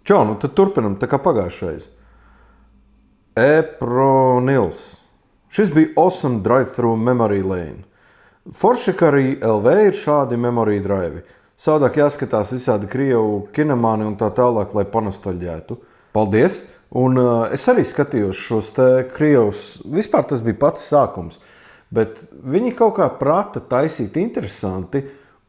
Čau, nu tad turpinam tā kā pagājušais. Epronils. Šis bija Awesome Drive-Thru Memory Lane. Forši, ka arī LV ir šādi memory drive. Savādāk jāskatās visādi krievu kinemāni un tā tālāk, lai panostaļģētu. Paldies! Un es arī skatījos šos te krievus. Vispār tas bija pats sākums. Bet viņi kaut kā prata taisīt interesanti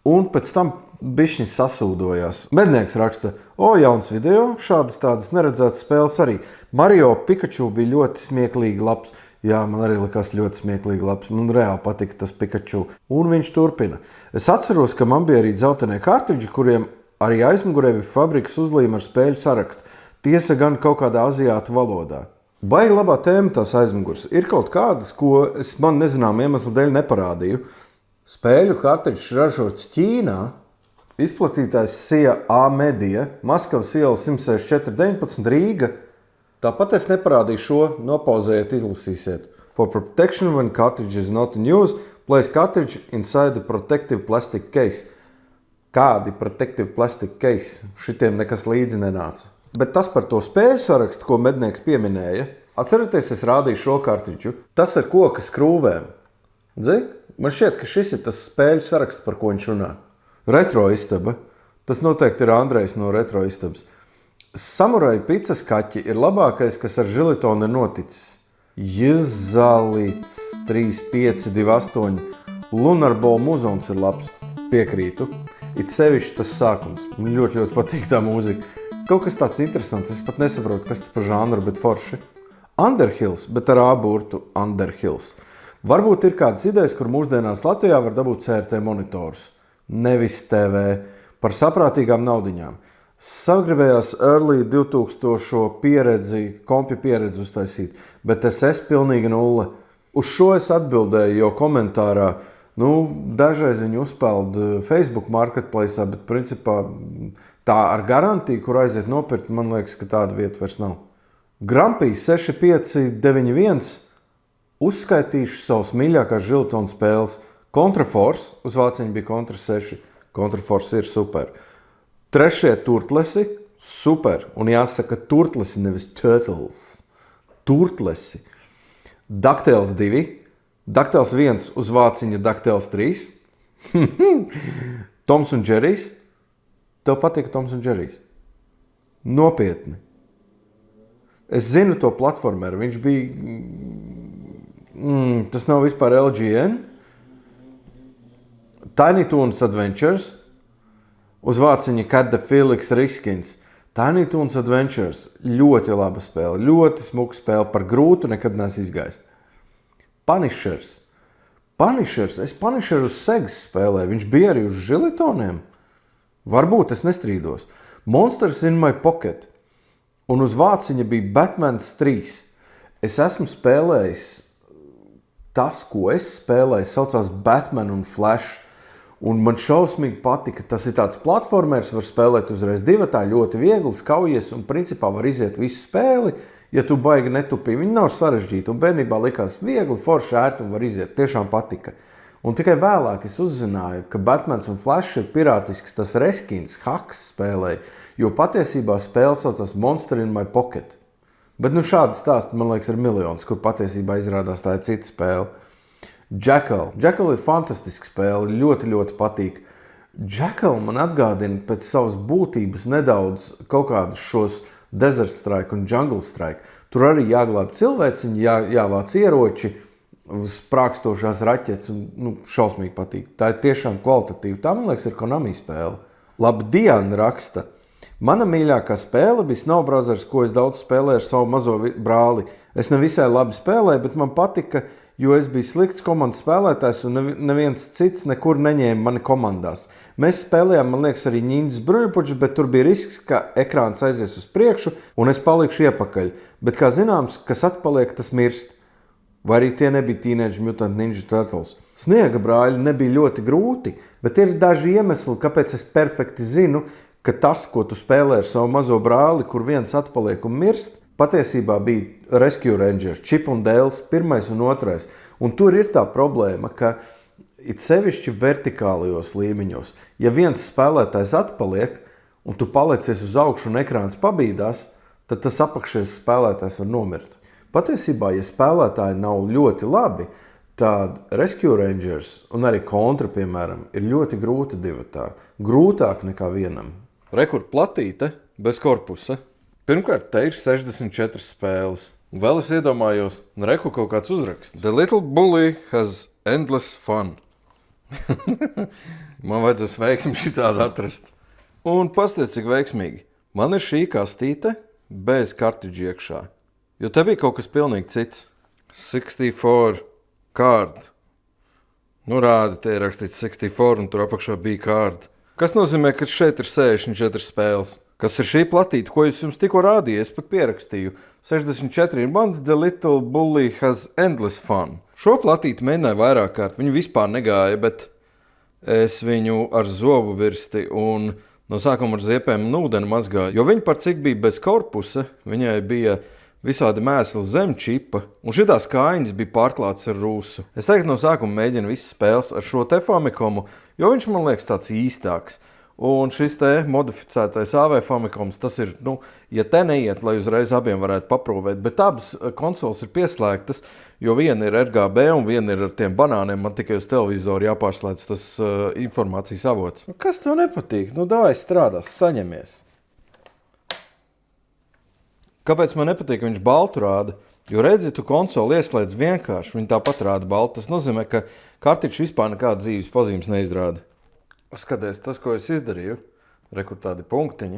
un pēc tam bišķiņ sasūdojās. Mednieks raksta, jauns video, šādas tādas neredzētas spēles arī. Mario Pikachu bija ļoti smieklīgi labs. Jā, man arī likās ļoti smieklīgi labs. Man reāli patika tas Pikachu. Un viņš turpina. Es atceros, ka man bija arī dzeltenie kartridži, kuriem arī aizmugurē bija fabrikas uzlīme ar spēļu sarakstu. Tiesa gan kaut kādā aziātu valodā. Baigi labā tēma tās aizmugurs. Ir kaut kādas, ko es man nezinām iemeslu dēļ neparādīju. Spēļu kartridžs ražots Ķīnā. Izplatītājs Sija A Media, Maskavas iela 164/19 Rīga. Tāpat es neparādīju šo, nopauzējiet, izlasīsiet. For protection when cartridge is not in use, place cartridge inside the protective plastic case. Kādi protective plastic case? Šitiem nekas līdzi nenāca. Bet tas par to spēļu sarakstu, ko mednieks pieminēja. Atcerieties, es rādīju šo kartridžu. Tas ar koka skrūvēm. Man šķiet, ka šis ir tas spēļu saraksts, par ko viņš runā. Retro istaba. Tas noteikti ir Andrejs no retro istabas. Samurai picas kaķi ir labākais, kas ar žilitonu ir noticis. Jizalīts 3528. Lunarball muzons ir labs. Piekrītu. It sevišķi tas sākums. Man ļoti patīk tā mūzika. Kaut kas tāds interesants. Es pat nesaprotu, kas tas par žanru, bet forši. Underhills, bet ar āburtu Underhills. Varbūt ir kādas idejas, kur mūsdienās Latvijā var dabūt CRT monitorus. Nevis TV, par saprātīgām naudiņām. Sagribējās early 2000 pieredzi, kompi pieredzi uztaisīt, bet es pilnīgi nulle. Uz šo es atbildēju, jo komentārā, dažreiz viņi uzpeld Facebook marketplace'ā, bet principā tā ar garantiju, kur aiziet nopirkt, man liekas, ka tāda vieta vairs nav. Grampī 6591 uzskaitīšu savus mīļākās žiltonu spēles. Contraforce, uz vāciņu bija Contra 6. Contraforce ir super. Trešie turtlesi, super. Un jāsaka turtlesi, nevis turtles. Turtlesi. DuckTales 2. DuckTales 1 uz vāciņa DuckTales 3. Toms un Džerijs. Tev patika Toms un Džerijs? Nopietni. Es zinu to platformeru. Viņš bija... tas nav vispār LGN. Tiny Toons Adventures, uz vāciņa Cat the Felix Riskins. Tiny Toons Adventures, ļoti laba spēle, ļoti smuka spēle, par grūtu nekad neesmu izgājis. Punishers, es Punisheru uz Segas spēlēju, viņš bija arī uz žilitoniem. Varbūt es nestrīdos. Monsters in my pocket, un uz vāciņa bija Batmans 3. Es esmu spēlējis, tas, ko es spēlēju, saucās Batman un Flash. Un man šausmīgi patika, tas ir tāds platformers, var spēlēt uzreiz divatā, ļoti viegls, kaujies un principā var iziet visu spēli, ja tu baigi netupī. Viņi nav sarežģīti un bērnībā likās viegli, forši ērti un var iziet. Tiešām patika. Un tikai vēlāk es uzzināju, ka Batmans un Flash ir pirātisks tas reskins, haks spēlēja, jo patiesībā spēle saucās Monster in my pocket. Bet šādi stāsti, man liekas, ir miljonus, kur patiesībā izrādās tā ir cita spēle. Jackal ir fantastiska spēle, ļoti patīk. Jackal man atgādina pēc savas būtības nedaudz kaut kādus šos Desert Strike un Jungle Strike. Tur arī jāglāb cilvēciņi, jāvāc ieroči, sprākstošās raķetes un šausmīgi patīk. Tā ir tiešām kvalitatīva. Tā, man liekas, ir Konami spēle. Labdien raksta. Mana mīļākā spēle bija Snow Brothers, ko es daudz spēlēju ar savu mazo brāli. Es nevisai labi spēlēju, bet man patika, jo es biju slikts komandas spēlētājs un neviens cits nekur neņēma mani komandās. Mēs spēlējām, man liekas, arī Ņiņģis bruņupučus, bet tur bija risks, ka ekrāns aizies uz priekšu un es palikšu iepakaļ. Bet, kā zināms, kas atpaliek, tas mirst. Vai arī tie nebija Teenage Mutant Ninja Turtles. Sniega brāļi nebija ļoti grūti, bet ir daži iemesli, kāpēc es perfekti zinu, ka tas, ko tu spēlē ar savu mazo brāli, kur viens atpaliek un mirst, patiesībā bija Rescue Rangers, Chip un Dales, 1. un 2. Un tur ir tā problēma, ka it sevišķi vertikālajos līmeņos, ja viens spēlētājs atpaliek un tu palicies uz augšu un ekrāns pabīdās, tad tas apakšējais spēlētājs var nomirt. Patiesībā, ja spēlētāji nav ļoti labi, tad Rescue Rangers un arī kontra, piemēram, ir ļoti grūti divatā. Grūtāk nekā vienam. Rekord platīte bez korpusa. Pirmkārt, te ir 64 spēles. Un vēl es iedomājos, reku kaut kāds uzraksts. The little bully has endless fun. Man vajadzēs veiksmi šitādi atrast. Un pasties, cik veiksmīgi. Man ir šī kastīte bez kartiģi iekšā. Jo te bija kaut kas pilnīgi cits. 64 card. Nu rādi, te ir rakstīts 64 un tur apakšā bija card. Kas nozīmē, ka šeit ir 64 spēles. Kas ir šī platīte, ko es jums tikko rādīju, es pat pierakstīju. 64 ir mans, The Little Bully has endless fun. Šo platīti mēģināju vairāk kārt, viņu vispār negāja, bet es viņu ar zobu virsti un no sākuma ar ziepēm un ūdeni mazgāju. Jo viņa par cik bija bez korpusa, viņai bija visādi mēsli zem čipa, un šitās kājiņas bija pārklāts ar rūsu. Es tagad no sākuma mēģinu visas spēles ar šo te Famicomu, jo viņš man liekas tāds īstāks. Un šis te modificētais AV Famicoms, tas ir, ja te neiet, lai uzreiz abiem varētu paprovēt, bet abas konsoles ir pieslēgtas, jo viena ir RGB un viena ir ar tiem banāniem, man tikai uz televizoru jāpārslēdz tas informācijas avots. Kas tev nepatīk? Davai strādās, saņemies. Kāpēc man nepatīk, ka viņš baltu rāda? Jo redzi, tu konsoli ieslēdz vienkārši, viņi tāpat rāda baltu. Tas nozīmē, ka kartičs vispār nekāda dzīves pazīmes neizrāda. Skaties, tas, ko es izdarīju, rekur tādi punktiņi,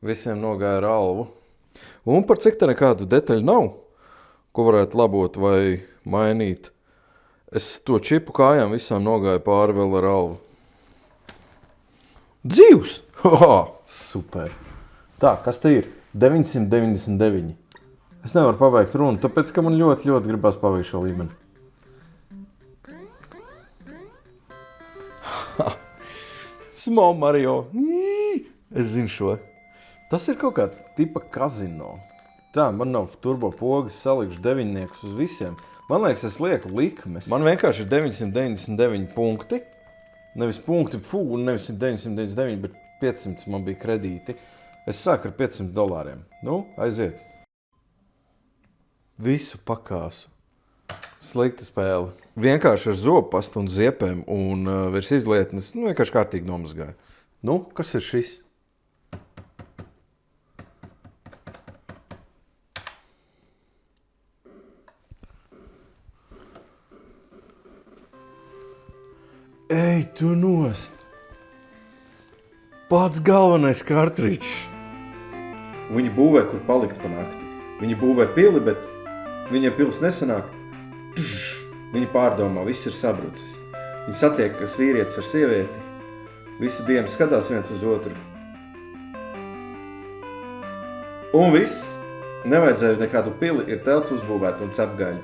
visiem nogāja ar alvu. Un par cik te nekādu detaļu nav, ko varētu labot vai mainīt, es to čipu kājām visām nogāju pāri vēl ar alvu. Dzīvs! Super! Tā, kas te ir? 999. Es nevaru pabeigt runu, tāpēc, ka man ļoti, ļoti gribās pabeigt šo līmeni. Small Mario. Es zinu šo. Tas ir kaut kāds tipa kazino. Tā, man nav turbo pogas, salikšu 9 uz visiem. Man liekas, es lieku likmes. Man vienkārši ir 999 punkti. Nevis punkti, nevis 999, bet 500 man bija kredīti. Es sāku ar $500. Aiziet. Visu pakāsu. Slikta spēle. Vienkārši ar zopastu un ziepēm un virs izlietnes, vienkārši kārtīgi nomazgāju. Kas ir šis? Ej, tu nost! Pats galvenais kartričs. Viņi būvē, kur palikt pa nakti. Viņi būvē pili, bet viņiem pils nesanāk. Viņi pārdomā, viss ir sabrucis. Viņi satiekas vīrietis ar sievieti. Visu dienu skatās viens uz otru. Un viss. Nevajadzēja nekādu pili, ir telts uzbūvēt un cepgaļu.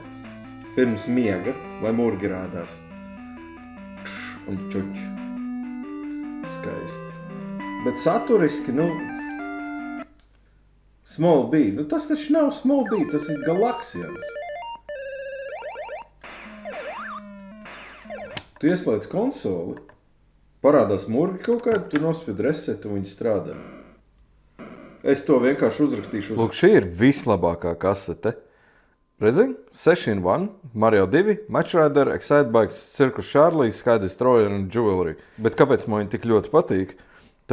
Pirms miega, lai murgi rādās. Un čuč. Skaisti. Bet saturiski, Small B. Tas taču nav Small B, tas ir Galaxians. Tu ieslēdz konsoli, parādās murgi kaut kādi, tu nospied resetu un viņi strādā. Es to vienkārši uzrakstīšu uz... Lūk, šī ir vislabākā kasete. Redzi? 6-in-1, Mario 2, Match Rider, Excitebikes, Circus Charlie, Sky Destroyer un Jewelry. Bet kāpēc man viņi tik ļoti patīk?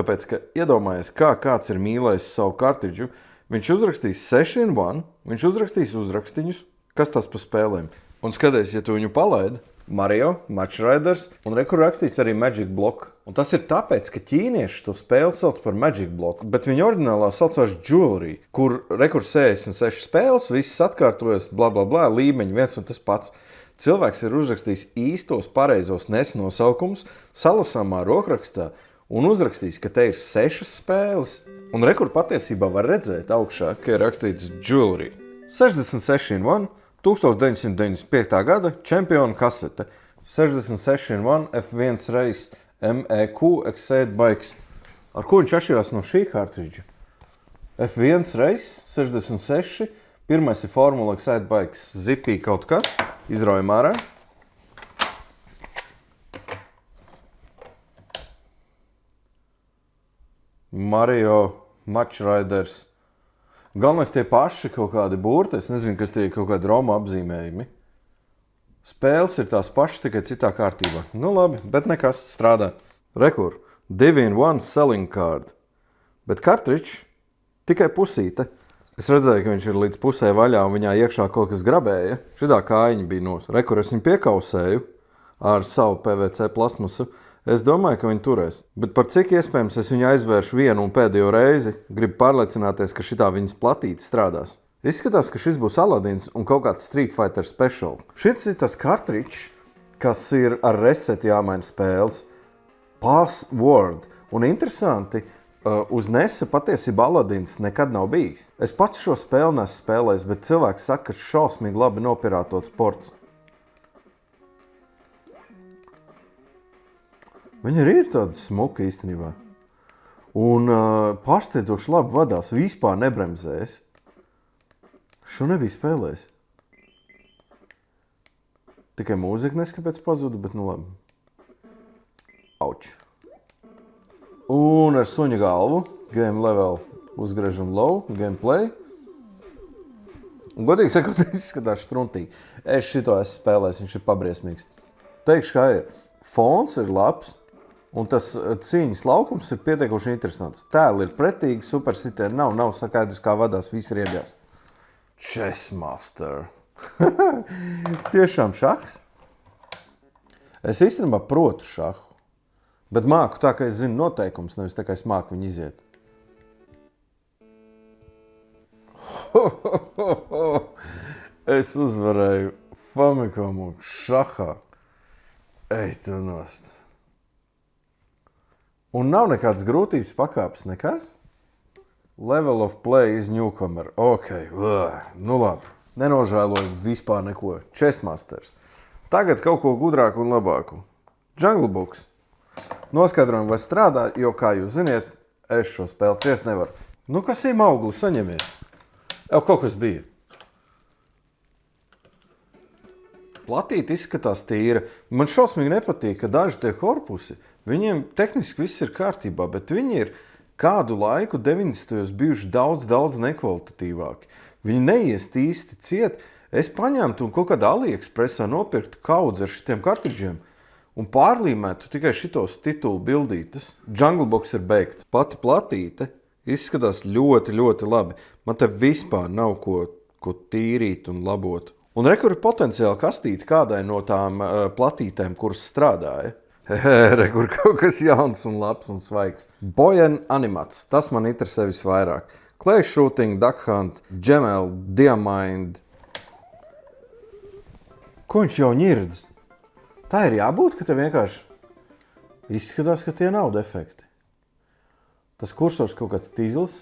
Tāpēc, ka iedomājies, kā kāds ir mīlējis savu kartiģu, viņš uzrakstīs 6-in-1, viņš uzrakstīs uzrakstiņus, kas tas pa spēlēm. Un skaties, ja tu viņu palaidi, Mario, Match Riders, un rekur rakstīts arī Magic Block. Un tas ir tāpēc, ka ķīnieši to spēli sauc par Magic Block, bet viņa oriģinālā saucās Jewelry, kur rekur 66 spēles, visas atkārtojas, blablabla, līmeņi viens un tas pats. Cilvēks ir uzrakstījis īstos pareizos nesnosaukums, salasāmā rokrakstā, un uzrakstījis, ka te ir 6 spēles. Un rekur patiesībā var redzēt augšā, ka ir rakstīts Jewelry. 66-in-1. 1995. gada čempiona kasete. 66-in-1 F1 race MEQ Excitebikes. Ar ko viņš atšķirās no šī kartridža? F1 race 66. Pirmais ir Formula Excitebikes zipī kaut kas. Izraujam ārā. Mario, Match Riders. Galvenais tie paši kaut kādi burti. Es nezinu, kas tie kaut kādi Roma apzīmējumi. Spēles ir tās pašas, tikai citā kārtībā. Nu labi, bet nekas, strādā. Rekur, 2-in-1 selling card. Bet kartričs tikai pusīte. Es redzēju, ka viņš ir līdz pusē vaļā un viņā iekšā kaut kas grabēja. Šitā kājiņa bija nos. Rekur, es viņu piekausēju ar savu PVC plasmasu. Es domāju, ka viņi turēs. Bet par cik iespējams es viņu aizvēršu vienu un pēdējo reizi, gribu pārliecināties, ka šitā viņas platīte strādās. Izskatās, ka šis būs Aladins un kaut kāds Street Fighter Special. Šis ir tas kartričs, kas ir ar reseti jāmaina spēles. Password. Un interesanti, uz Nesa patiesībā Aladins nekad nav bijis. Es pats šo spēli nesu spēlējis, bet cilvēks saka, ka šausmīgi labi nopirātots sports. Viņi arī ir tādi smuki īstenībā. Un pārsteidzoši labi vadās, vispār nebremzēs. Šo nebija spēlējis. Tikai mūzika neskapēc pazuda, bet nu labi. Auč. Un ar suņa galvu, game level uzgriežam low, gameplay. Un godīgi sakot, izskatās štruntīgi. Es šito esmu spēlējis, viņš ir pabriesmīgs. Teikšu, kā ir. Fons ir labs, un tas cīņas laukums ir pietiekuši interesants. Tēli ir pretīgi, super sitieni nav sakaidrs, kā vadās visi riebjās. Chessmaster. Tiešām šahs. Es īstenībā protu šahu, bet māku tā, ka es zinu noteikums, nevis tā, ka es māku viņu iziet. Es uzvarēju Famicomu šahā. Ej, tu nost. Un nav nekādas grūtības pakāpes, nekas? Level of play is newcomer. Ok, nu labi. Nenožēloju vispār neko. Chessmasters. Tagad kaut ko gudrāku un labāku. Jungle Books. Noskaidrojam, vai strādā, jo, kā jūs ziniet, es šo spēli ciest nevaru. Nu, kas ir augli, saņemiet? Jau kaut kas bija. Platīte izskatās tīra. Man šausmīgi nepatīk, ka daži tie korpusi, viņiem tehniski viss ir kārtībā, bet viņi ir kādu laiku 90. bijuši daudz nekvalitatīvāki. Viņi neiest īsti ciet. Es paņemtu un kaut kādā AliExpressā nopirktu kaudzi ar šitiem kartridžiem un pārlīmētu tikai šitos titulu bildītes. Jungle Box ir beigts. Pati platīte izskatās ļoti labi. Man te vispār nav ko tīrīt un labot. Un rekur ir potenciāli kastīti kādai no tām platītēm, kuras strādāja. Rekur kaut kas jauns un labs un svaigs. Bojan animats, tas man interesē visvairāk. Clay Shooting, Duck Hunt, Gemel, Diamind. Ko viņš jau ņirdz? Tā ir jābūt, ka te vienkārši izskatās, ka tie nav defekti. Tas kursors kaut kāds tīzls,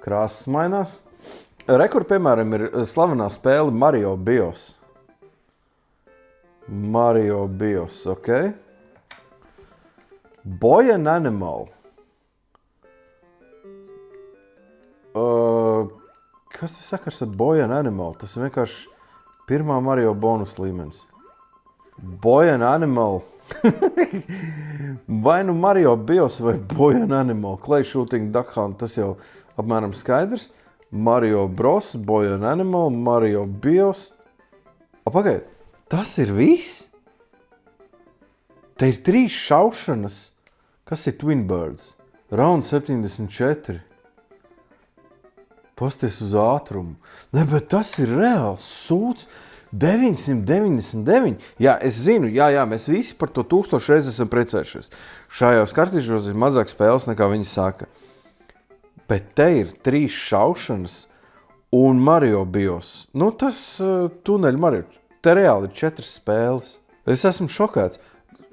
krāsas mainās. Rekur, piemēram, ir slavenā spēle Mario Bios. Mario Bios, ok. Boy and Animal. Kas tas sakars ar Boy and Animal? Tas ir vienkārši pirmā Mario bonus līmenis. Boy and Animal. Vai nu Mario Bios vai Boy and Animal. Clay Shooting, Duck Hunt, tas jau apmēram skaidrs. Mario Bros, Boy and Animal, Mario Bios. Pagaid. Tas ir viss? Te ir 3 šaušanas. Kas ir Twin Birds? Round 74. Pasties uz ātrumu. Ne, bet tas ir reāls sūds. 999. Jā, es zinu, jā, mēs visi par to 1000 reizes esam precējušies. Šajos kartīžos ir mazāk spēles nekā viņi saka. Bet te ir 3 šaušanas un Mario Bios. Nu, tas tuneļu Mario. Te reāli ir 4 spēles. Es esmu šokēts.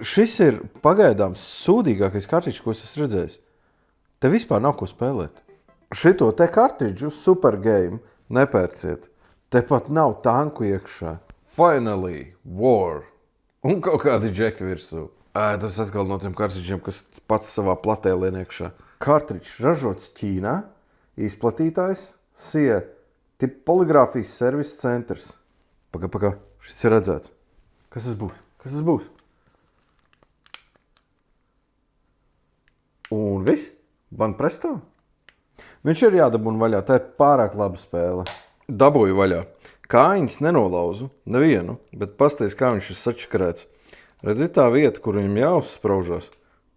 Šis ir pagaidām sūdīgākais kartiņš, ko es esmu redzējis. Te vispār nav ko spēlēt. Šito te kartiņu Super Game nepērciet. Te pat nav tanku iekšā. Finally, war. Un kaut kādi džeki virsū. Tas atkal no tiem kartiņiem, kas pats savā platē lien iekšā. Kartiņš ražots Ķīnā, izplatītājs SIE poligrāfijas servis centrs. Paka. Šis ir redzēts. Kas tas būs? Un viss. Banpresto? Viņš ir jādabūna vaļā, tā ir pārāk laba spēle. Dabūju vaļā. Kājiņas nenolauzu, nevienu, bet pasties, kā viņš ir sačakarēts. Redzi tā vieta, kur viņam jāuzspraužās.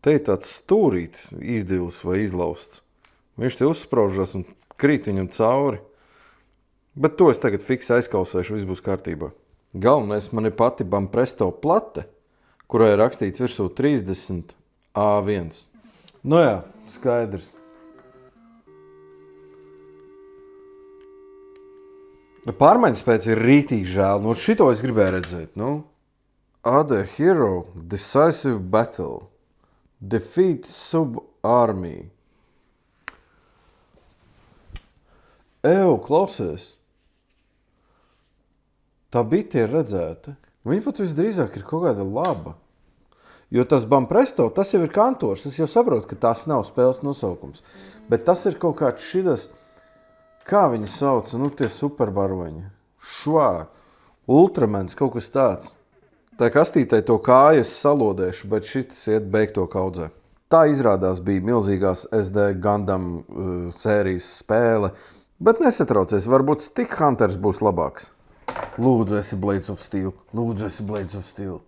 Te ir tāds stūrītis, izdilis vai izlausts. Viņš te uzspraužās un krīt viņam cauri. Bet to es tagad fiksi aizkausēšu, viss būs kārtībā. Galvenais man ir pati Banpresto plate, kurai ir rakstīts virsū 30 A1. Nu jā, skaidrs. Pārmaiņas pēc ir rītīgi žēl. Nu, šito es gribēju redzēt. Nu, Other Hero, Decisive Battle. Defeat Sub-Army. Klausies. Tā bite ir redzēta. Viņa pat visdrīzāk ir kaut kāda laba. Jo tas Banpresto, tas jau ir kantors. Es jau saprotu, ka tās nav spēles nosaukums. Bet tas ir kaut kāds šitas, kā viņi sauc, nu tie superbaroņi. Švā, Ultramens, kaut kas tāds. Tā kastītei to kāju es salodēšu, bet šitas iet beigto kaudzē. Tā izrādās bija milzīgās SD Gundam sērijas spēle, bet nesatraucies, varbūt Stick Hunters būs labāks. Lūdzu, esi Blades of Steel. Lūdzu, esi Blades of Steel.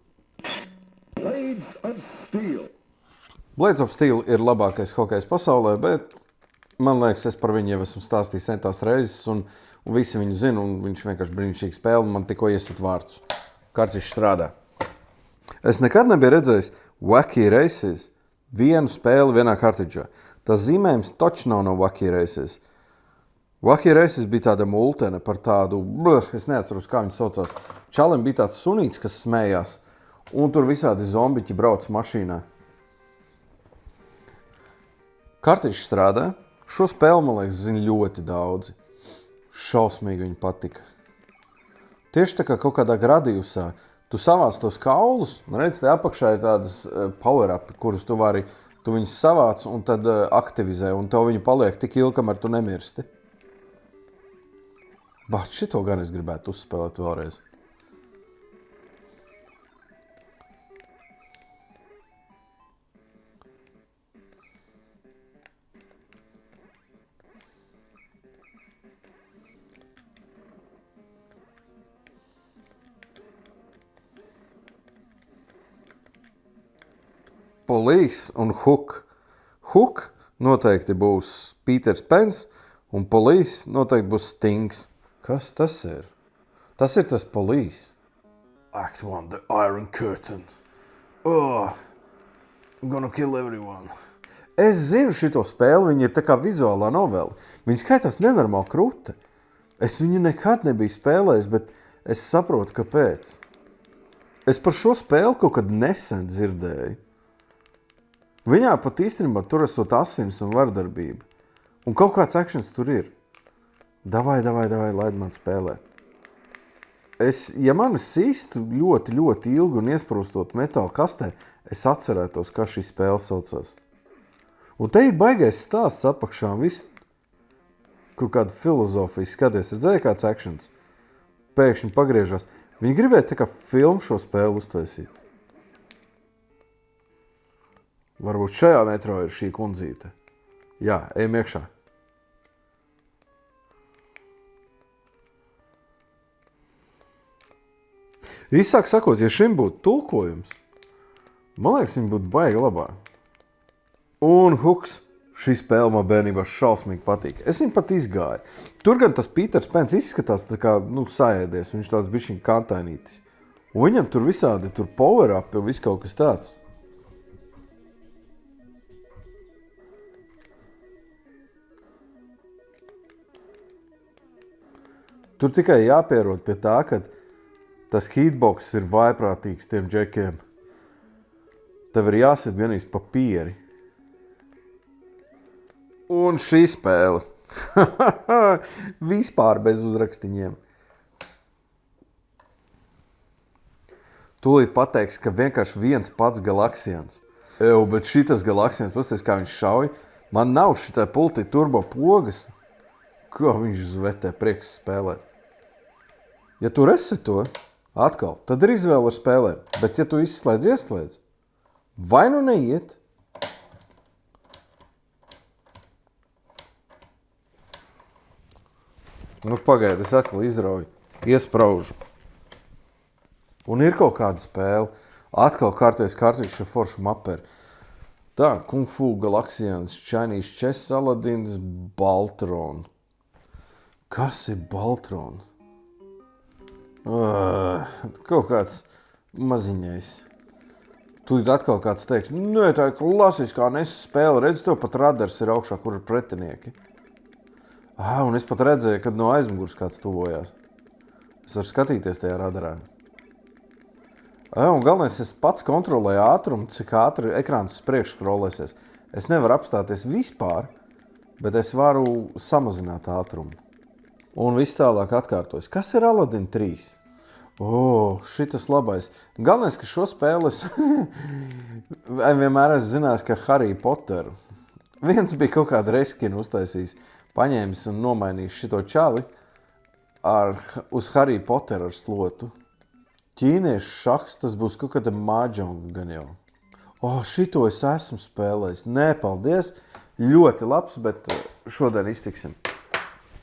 Blades of Steel. Blades of Steel ir labākais hokejs pasaulē, bet man liekas, es par viņu jau esmu stāstījis centās reizes, un visi viņu zina, un viņš vienkārši brīnišķīgi spēle, un man tikko iesat vārdus. Kartiņš strādā. Es nekad nebiju redzējis Wacky Races vienu spēli vienā kartiņšā. Tas zīmējums taču nav no Wacky Races. Wacky Races bija tāda multene par tādu, es neatceros, kā viņi saucās. Čalim bija tāds sunīts, kas smējās, un tur visādi zombiķi brauc mašīnā. Kartiņš strādā. Šo spēli, man liekas, zina ļoti daudzi. Šausmīgi viņi patika. Tieši tā kā kaut kādā gradījusā. Tu savāc tos kaulus, un redz, te apakšā ir tādas power-upi, kurus tu viņus savāc un tad aktivizē, un tev viņi paliek tik ilgi, kamēr tu nemirsti. Bet šito gan es gribētu uzspēlēt vēlreiz. Police un Hook. Hook noteikti būs Peters Pence, un Police noteikti būs Stings. Kas tas ir? Tas ir tas Police. Act 1, the Iron Curtain. Oh, I'm gonna kill everyone. Es zinu šito spēli, viņa ir tā kā vizuālā novela. Viņa skaitās nenormāli krūta. Es viņu nekad nebiju spēlējis, bet es saprotu, kāpēc. Es par šo spēli kaut kad nesen dzirdēju. Viņā pat īstenībā tur esot asins un vardarbība. Un kaut kāds akšens tur ir. Davai, laid man spēlēt. Ja mani sīstu ļoti ilgi un iesprūstot metāla kastē, es atcerētos, kā šī spēle saucās. Un te ir baigais stāsts apakšā un viss, kur kāda filozofija skaties. Redzēja kāds akšens? Pēkšņi pagriežās. Viņi gribēja tā kā filmu šo spēli uztaisīt. Varbūt šajā metro ir šī kundzīte. Jā, ejam iekšā. Īsāk sakot, ja šim būtu tulkojums, man liekas, viņi būtu baigi labā. Un Hooks, šī spēle man bērnībā šausmīgi patīk. Es viņu pat izgāju. Tur gan tas Peters Pence izskatās tā kā, saēdies, viņš tāds bišķiņ kantainītis. Un viņam tur visādi tur power-up un viss kaut kas tāds. Tur tikai jāpierod pie tā, ka tas hitbox ir vaiprātīgs tiem džekiem. Tev ir jāsit vienīs papīri. Un šī spēle. Vispār bez uzrakstiņiem. Tūlīt pateiks, ka vienkārši viens pats galaksians. Bet šitas galaksians, pasties, kā viņš šauj. Man nav šitai pultī turbo pogas. Ko viņš zvetē prieks spēlēt? Ja tu esi to, atkal, tad ir izvēle ar spēlēm. Bet ja tu ieslēdz, vai nu neiet? Nu, pagaidi, es atkal izrauju. Iespraužu. Un ir kaut kāda spēle. Atkal kārtējs kartīšu ar foršu maperi. Tā, Kung Fu, Galaxians, Chinese Chess, Aladins, Baltron. Kas ir Baltron? Kaut kāds maziņais. Tūlīt atkal kāds teiks, nē, tā ir klasiskā nesa spēle. Redz, tev pat radars ir augšā, kur ir pretinieki. Un es pat redzēju, kad no aizmugures kāds tuvojās. Es varu skatīties tajā radarā. Un galvenais, es pats kontrolēju ātrumu, cik ātri ekrāns uz priekšu scrollēsies. Es nevaru apstāties vispār, bet es varu samazināt ātrumu. Un viss tālāk atkārtojas. Kas ir Aladdin 3? Šitas labais. Galvenais, ka šo spēli es vienmēr esmu zinājis, ka Harry Potteru. Viens bija kaut kāda reskina uztaisījis, paņēmis un nomainījis šito čali uz Harry Potteru ar slotu. Ķīniešu šaks, tas būs kaut kāda mahjong gan jau. Šito es esmu spēlējis. Nē, paldies. Ļoti labs, bet šodien iztiksim.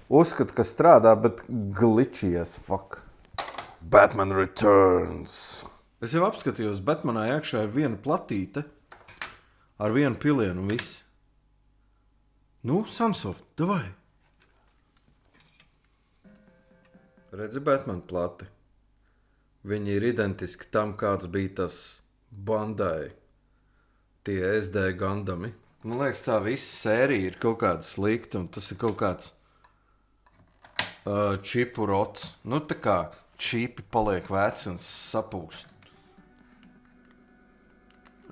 Uzskatu, ka strādā, bet glitchy as fuck. Batman Returns. Es jau apskatījos, Batmanā iekšā ir viena platīte ar vienu pilienu un viss. Nu, Sunsoft, davai. Redzi Batman plati. Viņi ir identiski tam, kāds bija tas Bandai. Tie SD Gundami. Man liekas, tā visa sērija ir kaut kāda slikta un tas ir kaut kāds čipu rots. Nu, tā kā čipi paliek veci un sapūst.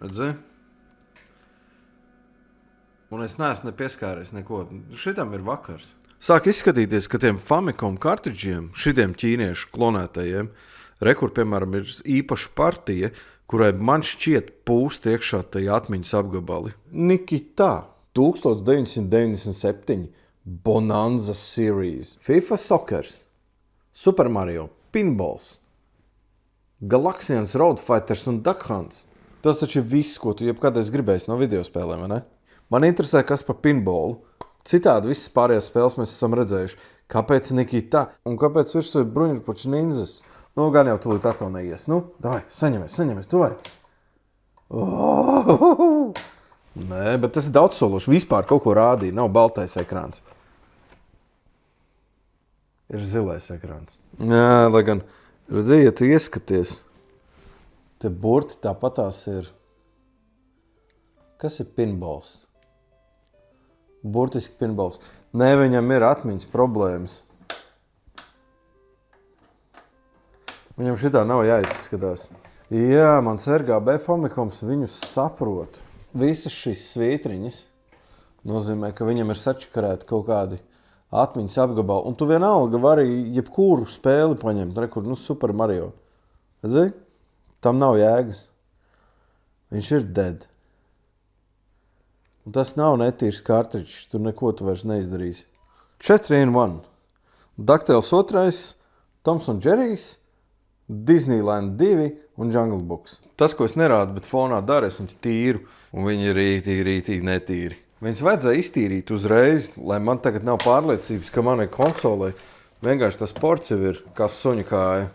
Redzi? Un es neesmu nepieskāries neko. Šitam ir vakars. Sāk izskatīties, ka tiem Famicom kartridžiem, šitiem ķīniešu klonētajiem, rekur, piemēram, ir īpaša partija, kurai man šķiet pūst iekšā tai atmiņas apgabali. Nikita, 1997. Bonanza Series, FIFA Soccers, Super Mario, Pinballs, Galaxians, Road Fighters un Duck Hunts. Tas taču ir viss, ko tu jebkādreiz gribēsi no videospēlēm, vai ne? Man interesē, kas par pinballu. Citādi visas pārējās spēles mēs esam redzējuši. Kāpēc Nikita un kāpēc virsū ir bruņurpuču ninzas? Nu, gan jau tūlīt atkal neies. Nu, davai, saņemies, tu vari. Nē, bet tas ir daudzsološi. Vispār kaut ko rādīja, nav baltais ekrāns. Ir zilais ekrāns. Jā, lai gan, redzēji, ja tu ieskaties, te burti tāpatās ir. Kas ir pinballs? Burtiski pinballs. Nē, viņam ir atmiņas problēmas. Viņam šitā nav jāizskatās. Jā, mans RGB Famicoms viņus saprot. Visas šīs svītriņas nozīmē, ka viņam ir sačakarēti kaut kādi atmiņas apgabali. Un tu vienalga vari jebkuru spēli paņemt. Rekur, Super Mario. Redzi? Tam nav jēgas. Viņš ir dead. Un tas nav netīrs kartričs. Tur neko tu vairs neizdarīsi. 4-in-1. DuckTales 2, Toms un Džerijs, Disneyland 2 un Jungle Books. Tas, ko es nerādu, bet fonā daru, es viņus tīru. Un viņi ir rītīgi netīri. Viņus vajadzēja iztīrīt uzreiz, lai man tagad nav pārliecības, ka manai konsolei vienkārši tas ports jau ir kā suņa kāja.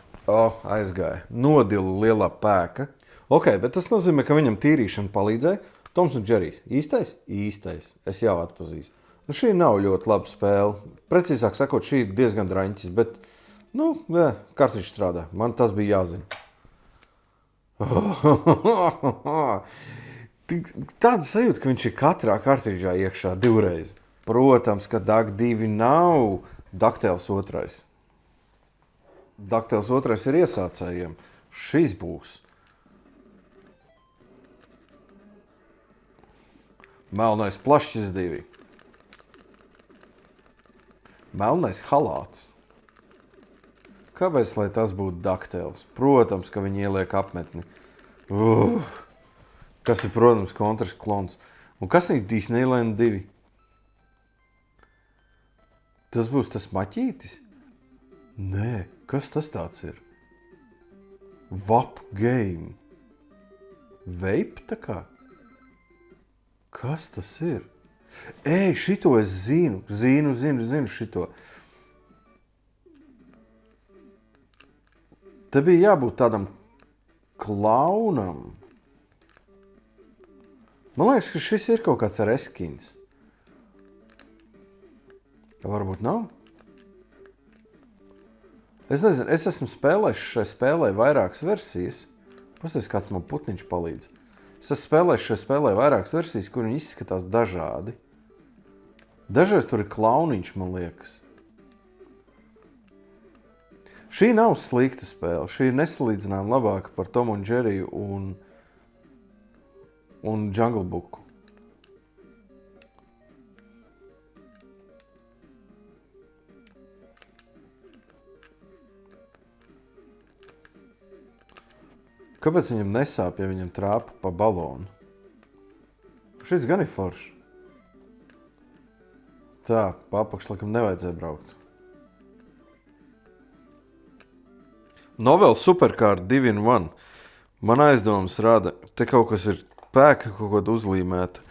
Aizgāja. Nodila lielā pēka. Ok, bet tas nozīmē, ka viņam tīrīšana palīdzēja. Toms un Džerijs. Īstais? Īstais. Es jau atpazīstu. Nu, šī nav ļoti laba spēle. Precīzāk sakot, šī ir diezgan draņķis, bet, kartričs strādā. Man tas bija jāzina. Tāda sajūta, ka viņš ir katrā kartriģā iekšā divreiz. Protams, ka Duck 2 nav DuckTales 2. DuckTales 2 ir iesācējiem. Šis būs. Melnais plašs 2. Melnais halāts. Kāpēc, lai tas būtu DuckTales? Protams, ka viņi ieliek apmetni. Kas ir, protams, kontras klons. Un kas ir Disneyland 2? Tas būs tas maķītis? Nē, kas tas tāds ir? Vap game. Vape tā kā? Kas tas ir? Šito es zinu. Zinu šito. Te bija jābūt tādam klaunam. Man liekas, ka šis ir kaut kāds reskins. Varbūt nav? Es nezinu, es esmu spēlējis šai spēlē vairākas versijas. Pasties, kāds man putniņš palīdz. Es esmu spēlējis šai spēlē vairākas versijas, kur viņi izskatās dažādi. Dažreiz tur ir klauniņš, man liekas. Šī nav slikta spēle. Šī ir nesalīdzinājumi labāka par Tom un Jerry un Jungle Booku. Kāpēc viņam nesāp, ja viņam trāpa pa balonu? Šis gan ir foršs. Tā, pa apakšlakam nevajadzēja braukt. Novela Supercard 2-in-1. Man aizdomas rada, te kaut kas ir pēka kaut kāda uzlīmēta.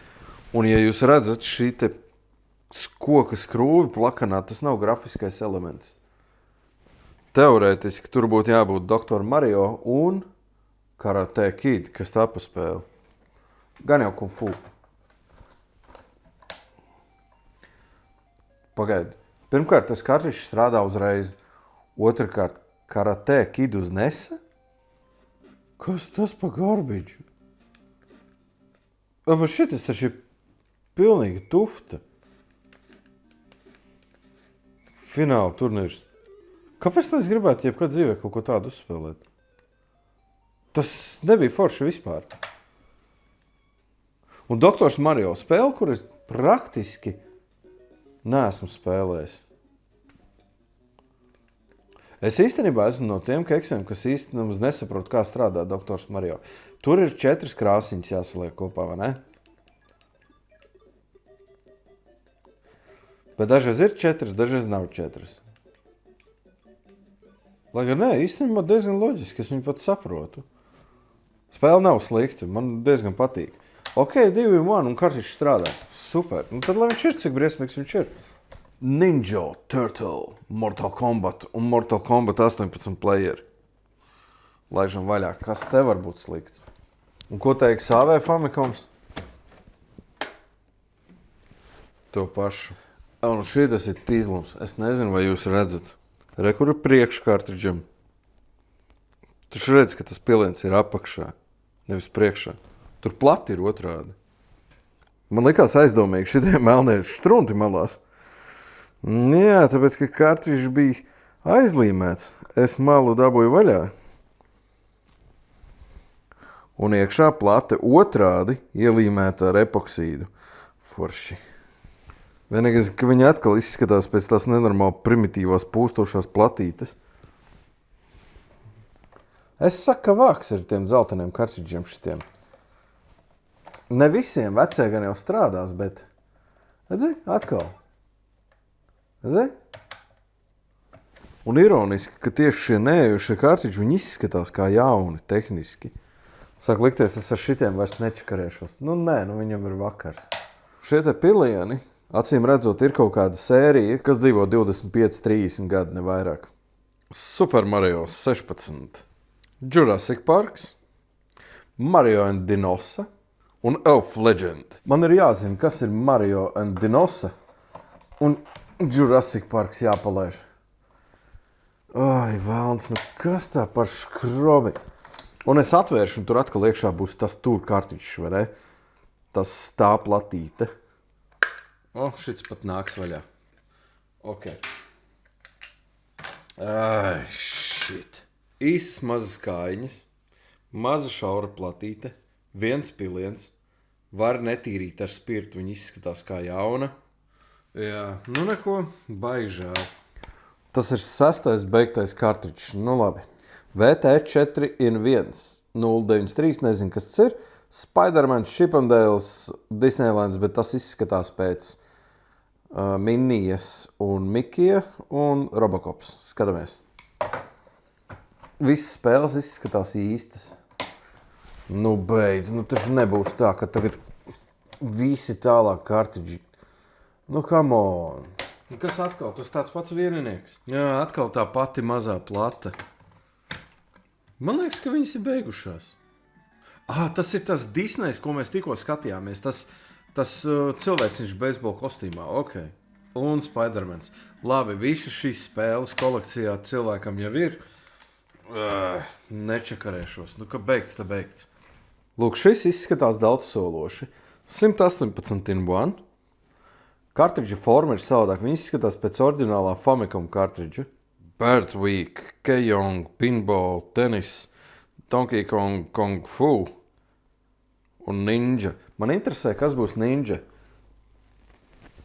Un ja jūs redzat šī te koka skrūvi plakanā, tas nav grafiskais elements. Teorētiski tur būtu jābūt Dr. Mario un Karate Kid, kas tā pa spēli. Gan jau Kung Fu. Pagaidi. Pirmkārt, tas kartišs strādā uzreiz. Otrakārt, Karate Kid uz nesa? Kas tas pa garbidžu? Bet šitas taču ir pilnīgi tufta. Fināla turnīrs. Kāpēc es gribētu jebkad dzīvē kaut ko tādu uzspēlēt? Tas nebija forši vispār. Un Doktors Mario spēle, kur es praktiski neesmu spēlējis. Es īstenībā esmu no tiem keksiem, kas īsti nemaz nesaprot, kā strādā Doktors Mario. Tur ir 4 krāsiņas jāsaliek kopā, vai ne? Bet dažreiz ir 4, dažreiz nav 4. Lai gan nē, īstenībā diezgan loģiski, es viņu pat saprotu. Spēle nav slikta, man diezgan patīk. Ok, 2-in-1 un kartišs strādā. Super. Nu tad lai viņš ir, cik briesmīgs viņš ir. Ninja Turtle, Mortal Kombat un Mortal Kombat 18 playeri. Laižam vaļā, kas te var būt slikts? Un ko teiks AV Famicoms? To pašu. Un šitas ir tīzlums. Es nezinu, vai jūs redzat. Re, kur ir priekškartridžam? Tu redz, ka tas piliens ir apakšā, nevis priekšā. Tur plati ir otrādi. Man likās aizdomīgi šitie melnie štrunti malās. Jā, tāpēc, ka kartridžs bija aizlīmēts. Es malu dabūju vaļā. Un iekšā plate otrādi ielīmēta ar epoksīdu. Forši. Vienīgais, ka viņi atkal izskatās pēc tās nenormāli primitīvās pūstošās platītes. Es saku, ka vāks ir tiem zeltainiem kartridžiem šitiem. Ne visiem vecie gan jau strādās, bet... Redzi, atkal. Redzi? Un ironiski, ka tieši šie neejušie kartridži, viņi izskatās kā jauni, tehniski. Sāk likties, es ar šitiem vairs nečakarēšos. Nu, nē, viņam ir vakars. Šie te pilieni, acīm redzot, ir kaut kāda sērija, kas dzīvo 25-30 gadi, ne vairāk. Super Mario 16. Jurassic Parks, Mario and Dinosa un Elf Legend. Man ir jāzina, kas ir Mario and Dinosa un Jurassic Parks jāpalaiž. Ai, vēlns, nu kas tā par škrobi? Un es atvēršu, un tur atkal iekšā būs tas tur kartičs, vai ne? Tas tā platīte. Šits pat nāks vaļā. Ok. Ai, shit. Īsas mazas kājiņas, maza šaura platīte, viens piliens, var netīrīt ar spirtu, viņa izskatās kā jauna. Jā, nu neko, baigi žēl. Tas ir 6. beigtais kartridžs, nu labi. VT4-in-1, 093, nezinu, kas tas ir. Spider-Man, Chip and Dales, Disneylands, bet tas izskatās pēc Minijas un Mikija un Robocops. Skatāmies. Visas spēles izskatās īstas. Nu beidz, nu taču nebūs tā, ka tagad visi tālāk kartridži. Nu come on. Kas atkal? Tas tāds pats vieninieks. Jā, atkal tā pati mazā plata. Man liekas, ka viņas ir beigušās. Tas ir tas Disneys, ko mēs tikko skatījāmies. Tas cilvēciņš beisbola kostīmā. Ok. Un Spidermans. Labi, visas šīs spēles kolekcijā cilvēkam jau ir. Nečakarēšos. Nu, ka beigts, te beigts. Lūk, šis izskatās daudz sološi. 118 in 1. Kartridža forma ir savādāk. Viņi izskatās pēc oriģinālā Famicom kartridža. Bird Week, Keyong, Pinball, Tennis, Donkey Kong, Kung Fu un Ninja. Man interesē, kas būs Ninja.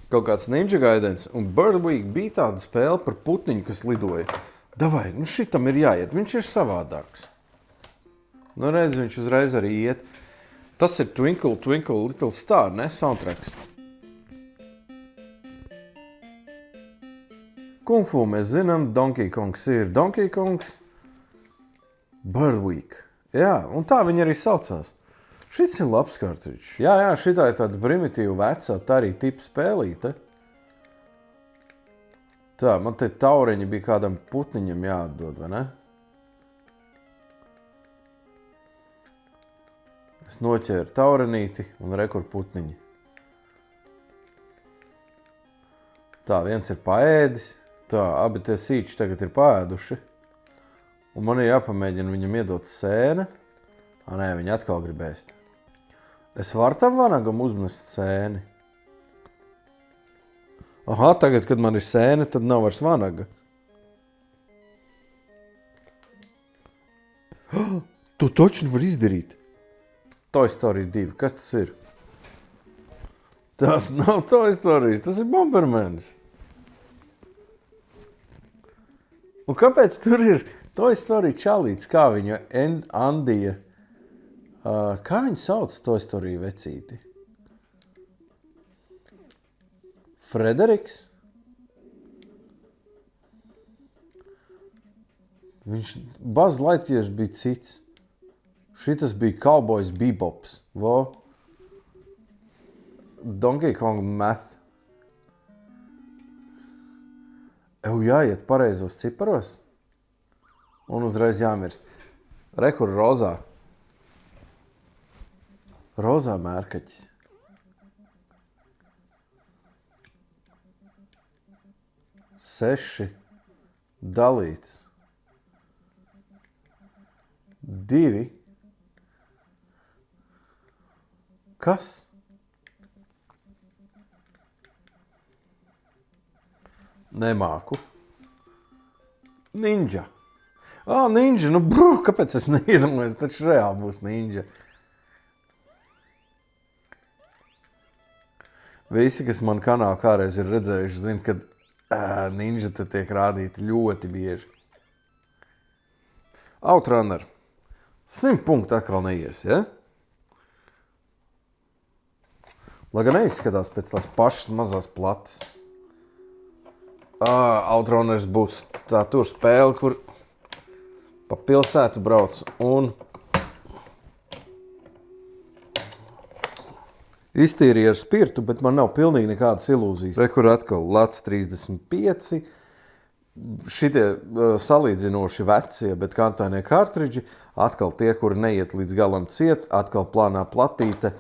Kaut kāds Ninja Gaidens. Un Bird Week bija tāda spēle par putniņu, kas lidoja. Davai, nu šitam ir jāiet. Viņš ir savādāks. Nu redz, viņš uzreiz arī iet. Tas ir Twinkle, Twinkle, Little Star, ne? Soundtracks. Kung Fu mēs zinām, Donkey Kongs ir Donkey Kongs. Bird Week. Jā, un tā viņi arī saucās. Šis ir labs kartridžs. Jā, šitā ir tāda primitīva vecā, tā arī tipa spēlīte. Tā, man te tauriņi bija kādam putniņam jāatdod, vai ne? Es noķēru taurenīti un rekur putniņi. Tā, viens ir paēdis. Tā, abi tie sīči tagad ir paēduši. Un man ir jāpamēģina viņam iedot sēne. Nē, viņi atkal grib ēst. Es varu tam vanagam uzmest sēni. Tagad, kad man ir sēne, tad nav vairs vanaga. Tu taču var izdarīt. Toy Story 2. Kas tas ir? Tas nav Toy Story, tas ir Bombermanis. Un kāpēc tur ir Toy Story čalīts? Kā viņa Andija? Kā viņa sauc Toy Story vecīti? Frederiks? Buzz Lightyears bija cits. Šitas bija Cowboys Bebops. Donkey Kong Math. Jāiet pareizos ciparos. Un uzreiz jāmirst. Rekur rozā. Rozā mērkaķis. Seši dalīts. 2. Kas? Nemāku. Ninja. Ninja. Kāpēc es neiedomājos? Taču reāli būs ninja. Visi, kas man kanālu kādreiz ir redzējuši, zina, ka ninja te tiek rādīti ļoti bieži. Outrunner. 100 punktu atkal neies, ja? Lai gan neizskatās pēc tās pašas mazās plates. Outrunners būs tā tur spēle, kur pa pilsētu brauc un iztīrīja ar spirtu, bet man nav pilnīgi nekādas ilūzijas. Rekur atkal Lats 35, šitie salīdzinoši vecie, bet kantānie kartridži, atkal tie, kuri neiet līdz galam ciet, atkal plānā platīte.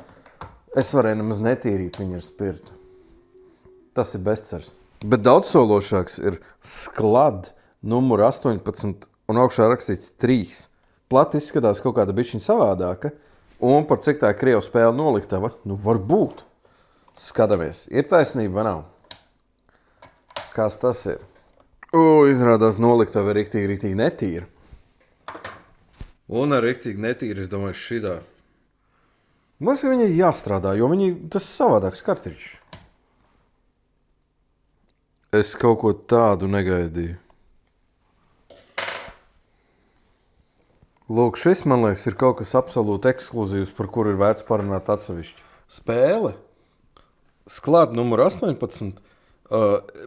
Es varēju nemaz netīrīt viņu ar spirtu. Tas ir bezcers. Bet daudz sološāks ir Sklad numur 18 un augšā rakstīts 3. Plati izskatās kaut kāda bišķiņa savādāka. Un par cik tā ir krievu spēle noliktava, varbūt. Skatāmies, ir taisnība vai nav? Kas tas ir? Izrādās noliktava ir riktīgi netīra. Un ar riktīgi netīra, es domāju, šidā. Man liekas, ka viņai jāstrādā, jo tas savādāks kartridžs. Es kaut ko tādu negaidīju. Lūk, šis, man liekas, ir kaut kas absolūti ekskluzīvs, par kuru ir vērts parunāt atsevišķi. Spēle. Sklad numur 18.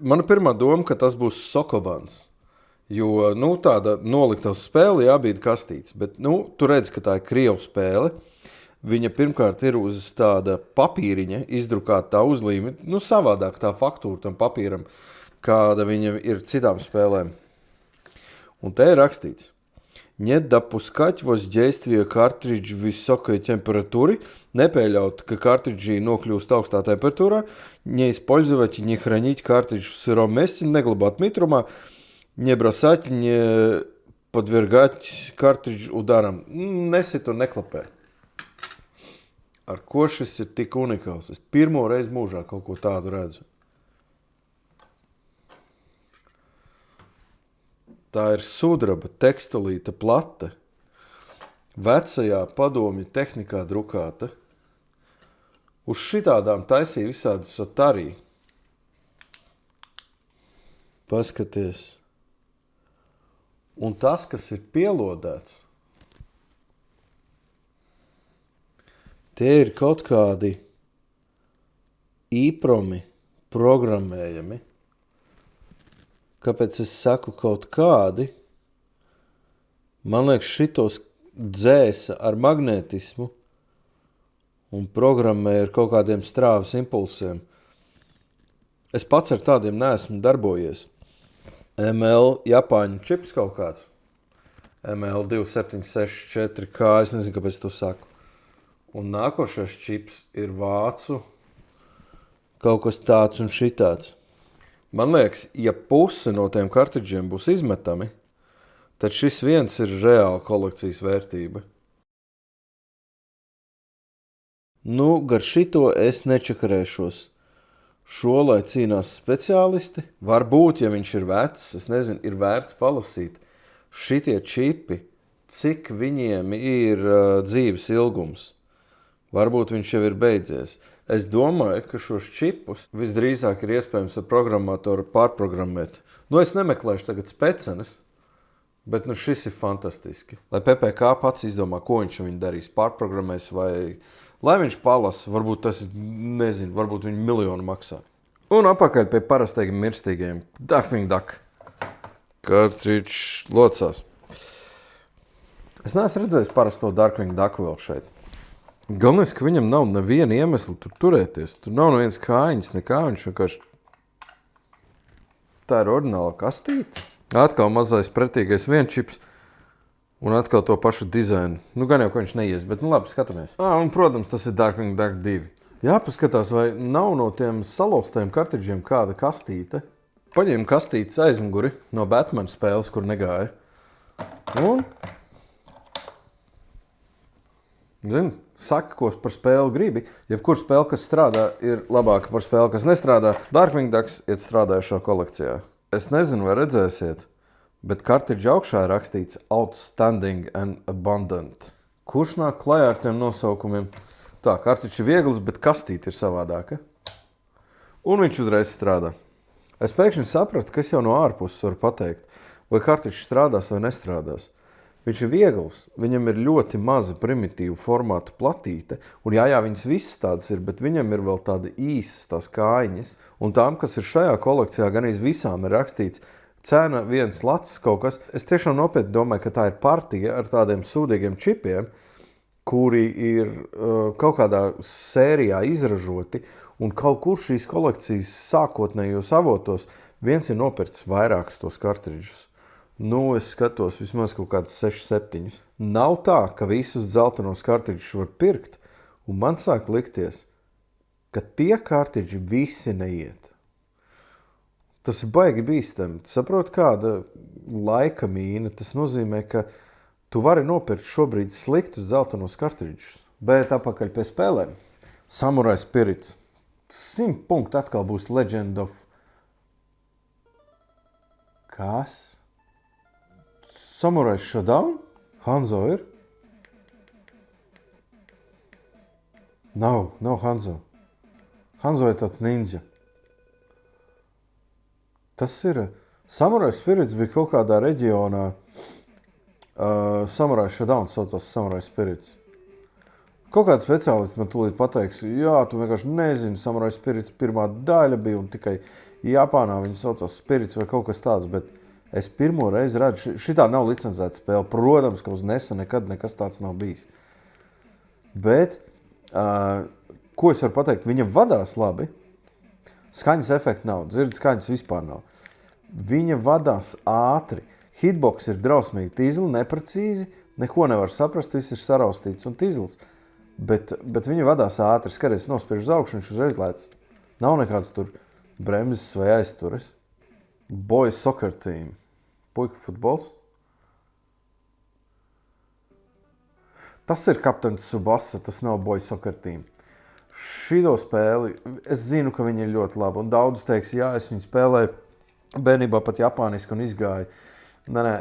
Mana pirmā doma, ka tas būs Sokobans. Jo, tāda noliktavas spēle jābīd kastītes. Bet, tu redz, ka tā ir krievu spēle. Viņa pirmkārt ir uz tāda papīriņa izdrukāta tā uzlīme. Savādāk tā faktūra tam papīram, kāda viņa ir citām spēlēm. Un te ir rakstīts. Не допускать воздействия картридžu в высокой температуре, не пieļaut, ka kartridži nokļūst augstā temperatūrā, не использовать и не хранить картридж в сыром месте, не глобāt mitrumā, не бросать, не подвергать картридž ударам. Nesit un neklapē. Ar ko šis ir tik unikāls? Es pirmo reizi mūžā kaut ko tādu redzu. Tā ir sudraba tekstilīta plate, vecajā padomju tehnikā drukāta. Uz šitādām taisīja visādi Atari. Paskaties. Un tas, kas ir pielodēts, tie ir kaut kādi īpromi programmējami. Kāpēc es saku kaut kādi? Man liekas, šitos dzēsa ar magnētismu un programmē ar kaut kādiem strāvas impulsiem. Es pats ar tādiem neesmu darbojies. ML Japāņu čips kaut kāds. ML2764K, es nezinu, kāpēc to saku. Un nākošais čips ir vācu kaut kas tāds un šitāds. Man liekas, ja puse no tiem kartridžiem būs izmetami, tad šis viens ir reāla kolekcijas vērtība. Nu, gar šito es nečakarēšos. Šo, lai cīnās speciālisti, varbūt, ja viņš ir vecs, es nezinu, ir vērts palasīt. Šitie čipi, cik viņiem ir dzīves ilgums. Varbūt viņš jau ir beidzies. Es domāju, ka šos čipus visdrīzāk ir iespējams ar programmatoru pārprogrammēt. Nu, es nemeklēšu tagad specenes, bet nu šis ir fantastiski. Lai PPK pats izdomā, ko viņš viņu darīs, pārprogrammēs vai... Lai viņš palasa, varbūt tas, nezinu, varbūt viņi miljonu maksā. Un apakaļ pie parastajiem mirstīgajiem. Darkwing Duck. Kartridžs locās. Es neesmu redzējis parasto Darkwing Duck vēl šeit. Galvenais, ka viņam nav neviena iemesla tur turēties. Tur nav nevienas kājiņas, nekā viņš vienkārši... Tā ir ordināla kastīte. Atkal mazais pretīgais vienčips un atkal to pašu dizainu. Nu, gan jau, ka viņš neies, bet nu labi, skatamies. Un, protams, tas ir Darkwing Duck 2. Jāpaskatās, vai nav no tiem salauztajiem kartridžiem kāda kastīte. Paņēmu kastītes aizmuguri no Batman spēles, kur negāja. Un... Zini, saka, ko par spēli gribi. Jebkur spēle, kas strādā, ir labāka par spēli, kas nestrādā. Darkwing Ducks iet strādājušo kolekcijā. Es nezinu, vai redzēsiet, bet kartridža augšā ir rakstīts Outstanding and Abundant. Kurš nāk klajā ar tiem nosaukumiem? Tā, kartridža ir viegls, bet kastīte ir savādāka. Un viņš uzreiz strādā. Es pēkšņi sapratu, ka es jau no ārpuses varu pateikt, vai kartridža strādās vai nestrādās. Viņš ir viegls, viņam ir ļoti maza primitīva formāta platīte, un jā, viņas visas tādas ir, bet viņam ir vēl tāda īsas tās kājiņas, un tām, kas ir šajā kolekcijā, gan visām ir rakstīts cena, viens lats, kaut kas. Es tiešām nopietni domāju, ka tā ir partija ar tādiem sūdīgiem čipiem, kuri ir kaut kādā sērijā izražoti, un kaut kur šīs kolekcijas sākotnējos avotos viens ir nopircis vairākus tos kartridžus. Nu, es skatos vismaz kaut kādas 6-7. Nav tā, ka visus dzeltenos kartridžus var pirkt, un man sāk likties, ka tie kartridži visi neiet. Tas ir baigi bīstami. Saprot, kāda laika mīna. Tas nozīmē, ka tu vari nopirkt šobrīd sliktus dzeltenos kartridžus. Bet apakaļ pie spēlēm. Samurai Spirits. 100 punktu atkal būs Legend of... Kas? Samurai Shodown? Hanzo ir? Nav Hanzo. Hanzo ir tāds ninja. Tas ir... Samurai Spirits bija kaut kādā reģionā. Samurai Shodown saucās Samurai Spirits. Kaut kāds speciālists man tūlīt pateiks, jā, tu vienkārši nezini, Samurai Spirits pirmā daļa bija un tikai Japānā viņa saucās Spirits vai kaut kas tāds, bet es pirmo reizi redzu, šitā nav licencēta spēle. Protams, ka uz NES nekad nekas tāds nav bijis. Bet, ko es varu pateikt, viņa vadās labi. Skaņas efekti nav, dzird skaņas vispār nav. Viņa vadās ātri. Hitbox ir drausmīgi tīzli, neprecīzi, neko nevar saprast, viss ir saraustīts un tīzls. Bet viņi vadās ātri, skaties, nospiež uz augšu, viņš uzreiz lēc. Nav nekāds tur bremzes vai aizturas. Boys soccer team. Puika futbols. Tas ir kapteinis Subasa, tas nav boys soccer team. Šido spēli, es zinu, ka viņi ir ļoti labi, un daudz teiks, jā, es viņu spēlēju bērnībā pat japāniski un izgāju. Nē,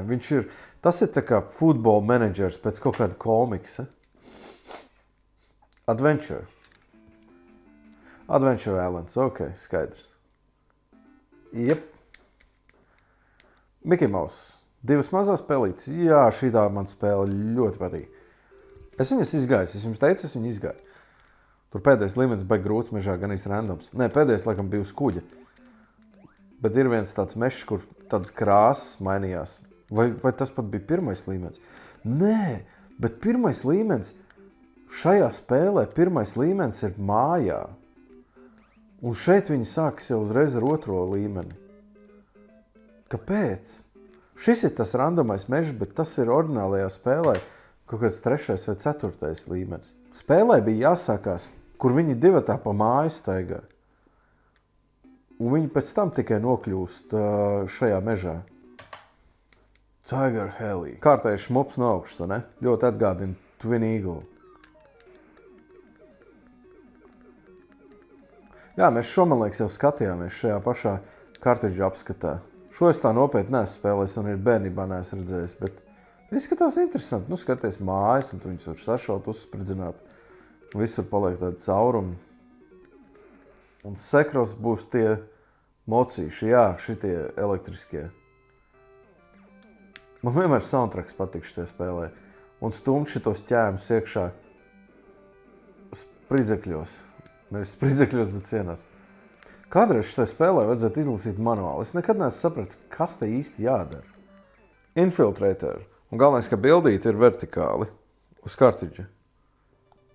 viņš ir, tas ir tā kā football managers pēc kaut kāda komiksa. Adventure Islands, ok, skaidrs. Jep. Mickey Mouse, 2 mazās spēlītes, jā, šitā man spēle ļoti patīk. Es viņas izgāju, es jums teicu, es viņu izgāju. Tur pēdējais līmenis baigi grūts mežā, gan randoms. Nē, pēdējais laikam bija uz kuģa. Bet ir viens tāds mešs, kur tādas krāsas mainījās. Vai tas pat bija pirmais līmenis? Nē, bet pirmais līmenis, šajā spēlē pirmais līmenis ir mājā. Un šeit viņi sākas jau uzreiz ar otro līmeni. Kāpēc? Šis ir tas randomais mežs, bet tas ir ordinālajā spēlē kaut kāds 3. vai 4. līmenis. Spēlē bija jāsākās, kur viņi divatā pa māju staigā. Un viņi pēc tam tikai nokļūst šajā mežā. Tiger Heli. Kārtēji šmups no augšas, ne? Ļoti atgādina Twin Eagle. Jā, mēs šo, man liekas, jau skatījāmies šajā pašā kartridža apskatā. Šo es tā nopietni neesmu spēlējis un ir bērnībā neesmu redzējis, bet izskatās interesanti. Nu, skaties mājas, un tu viņus var sašaut, uzspridzināt. Visur paliek tādi caurumi. Un sekros būs tie mocīši, jā, šitie elektriskie. Man vienmēr soundtracks patīk šitie spēlē. Un stumt šitos ķēmus iekšā spridzekļos. Nevis spridzekļos, bet sienās. Kādreiz šitai spēlē vajadzētu izlasīt manuāli. Es nekad neesmu sapratis, kas te īsti jādara. Infiltrator. Un galvenais, ka bildīte ir vertikāli uz kartridža.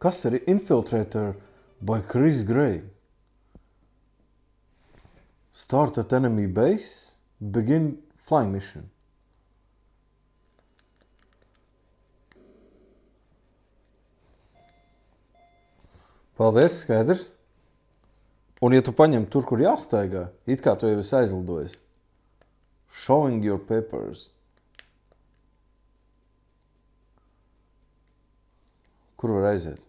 Kas ir Infiltrator by Chris Gray? Start at enemy base. Begin flying mission. Paldies, skaidrs. Un ja tu paņem tur, kur jāstaigā, it kā tu jau esi aizlidojis. Showing your papers. Kur var aiziet?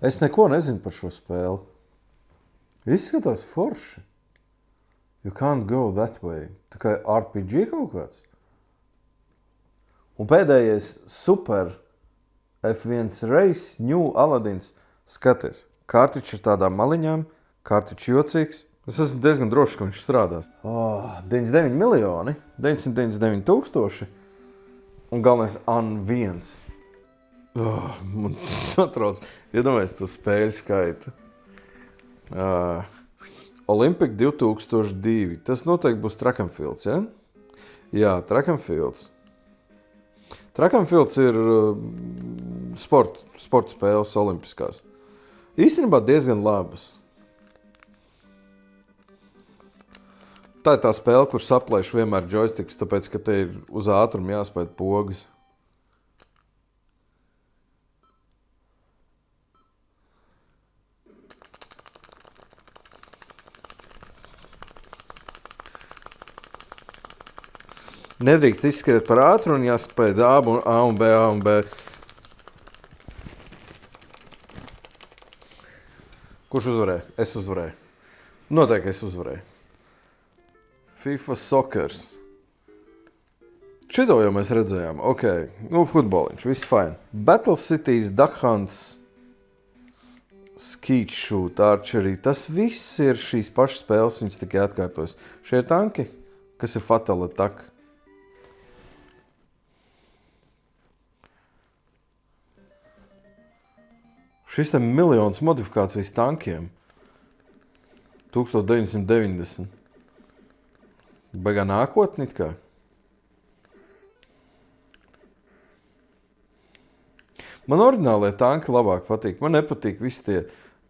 Es neko nezinu par šo spēli. Izskatās forši. You can't go that way. Tā kā RPG kaut kāds. Un pēdējais super F1 Race New Aladdins. Skaties, kārtiķis ir tādām maliņām, kārtiķis jocīgs. Es esmu diezgan drošs, ka viņš strādās. 99 miljoni, 999 tūkstoši un galvenais AN1. Man satrauc. Iedomājies to spēļu skaitu. Olympic 2002. Tas noteikti būs Track and Fields, ja? Jā, Track and Fields. Track and Fields ir sporta spēles olimpiskās. Īstenībā diezgan labas. Tā ir tā spēle, kur saplēš vienmēr joysticks, tāpēc, ka te ir uz ātrumu jāspēj pogas. Nedrīkst izskriet par ātru un jāspēj A un B. Kurš uzvarēja? Es uzvarēju. Noteikti es uzvarēju. FIFA Soccers. Šito jau mēs redzējām. Ok, futboliņš, viss fine. Battle Cities, Duck Hunts, Skeet Shoot, Archery. Tas viss ir šīs pašas spēles, viņas tikai atkārtos. Šie ir tanki, kas ir Fatal Attack. Šis te miljonus modifikācijas tankiem. 1990. Baigā nākotni it kā. Man oriģinālie tanki labāk patīk. Man nepatīk visi tie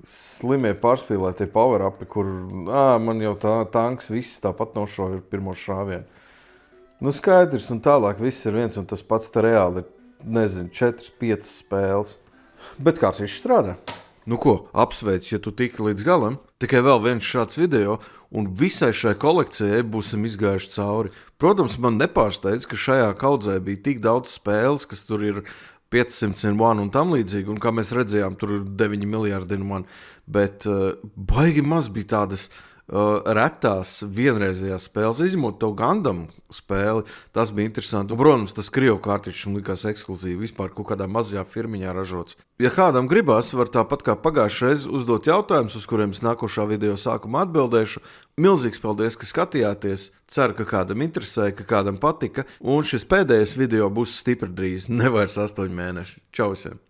slimie pārspīlētie power-upi, kur man jau tanks viss tāpat nošauja pirmo šāvienu. Nu, skaidrs, un tālāk viss ir viens un tas pats, te reāli ir, nezinu, 4-5 spēles. Bet kārtīgi strādā. Nu ko, apsveic, ja tu tiki līdz galam. Tikai vēl viens šāds video, un visai šai kolekcijai būsim izgājuši cauri. Protams, man nepārsteidz, ka šajā kaudzē bija tik daudz spēles, kas tur ir 501 un tam līdzīgi, un kā mēs redzējām, tur ir 9 miljardi un man. Bet baigi maz bija tādas retās vienreizējās spēles, izņemot to Gundam spēli, tas bija interesanti. Un, protams, tas Krievu kārtiņš likās ekskluzīvi vispār kaut kādā mazajā firmiņā ražots. Ja kādam gribās, var tāpat kā pagājušreiz uzdot jautājumus, uz kuriem es nākošā video sākumā atbildēšu. Milzīgs paldies, ka skatījāties. Ceru, ka kādam interesēja, ka kādam patika. Un šis pēdējais video būs stipri drīz, nevairs 8 mēneši. Čau visiem!